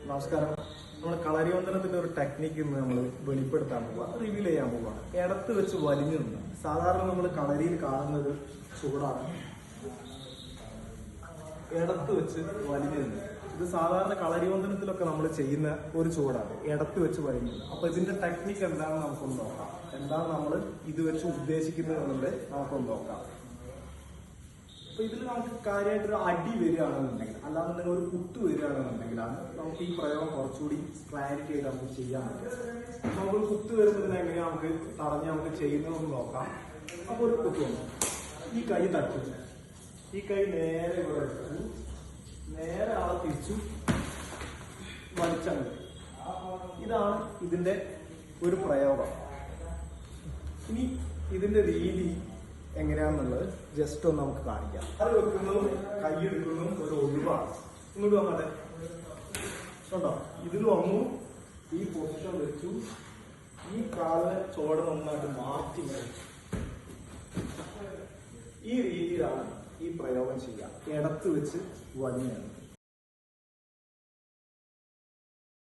നമസ്കാരം. നമ്മൾ കളരിവന്തനത്തിന്റെ ഒരു ടെക്നിക്ക് ഇന്ന് നമ്മൾ വെളിപ്പെടുത്താൻ പോവുക, റിവീൽ ചെയ്യാൻ പോവുകയാണ്. ഇടത്ത് വെച്ച് വലിഞ്ഞു നിന്ന് സാധാരണ നമ്മൾ കളരിയിൽ കാണുന്നത് ചൂടാണ്. ഇടത്ത് വെച്ച് വലിഞ്ഞു നിന്ന് ഇത് സാധാരണ കളരിവന്തനത്തിലൊക്കെ നമ്മൾ ചെയ്യുന്ന ഒരു ചൂടാണ്, ഇടത്ത് വെച്ച് വലിഞ്ഞു നിന്ന്. അപ്പൊ ഇതിന്റെ ടെക്നിക്ക് എന്താണെന്ന് നമുക്കൊന്ന് നോക്കാം. എന്താണ് നമ്മൾ ഇത് വെച്ച് ഉദ്ദേശിക്കുന്നത് എന്നുള്ളത് നമുക്കൊന്ന് നോക്കാം. അപ്പൊ ഇതിൽ നമുക്ക് കാര്യമായിട്ടൊരു അടി വരികയാണെന്നുണ്ടെങ്കിൽ, അല്ലാന്നുണ്ടെങ്കിൽ ഒരു കുത്ത് വരികയാണെന്നുണ്ടെങ്കിലാണ് നമുക്ക് ഈ പ്രയോഗം കുറച്ചുകൂടി ക്ലാരിറ്റി ആയിട്ട് നമുക്ക് ചെയ്യാൻ പറ്റും. നമുക്കൊരു കുത്ത് വരുന്നതിന് എങ്ങനെയാണ് നമുക്ക് തടഞ്ഞ് നമുക്ക് ചെയ്യുന്നതെന്ന് നോക്കാം. അപ്പൊ ഒരു കുത്ത് വന്നു, ഈ കൈ തട്ടി, ഈ കൈ നേരെ ഇവിടെ എടുത്തു, നേരെ ആളെ തിരിച്ചു വലിച്ചങ്ങ്. ഇതാണ് ഇതിന്റെ ഒരു പ്രയോഗം. ഇനി ഇതിന്റെ രീതി എങ്ങനെയാണെന്നുള്ളത് ജസ്റ്റ് ഒന്ന് നമുക്ക് കാണിക്കാം. അത് വെക്കുന്നതും കൈ എടുക്കുന്നതും ഒരു ഒഴിവാണ്. ഇങ്ങോട്ട് വന്നാട്ടെ, കണ്ടോ? ഇതിൽ വന്നു, ഈ പൊസിഷൻ വെച്ചു, ഈ കാലിനെ ചോട നന്നായിട്ട് മാറ്റി വരും. ഈ രീതിയിലാണ് ഈ പ്രയോഗം ചെയ്യുക. ഇടത്ത് വെച്ച് വലിയാണ്.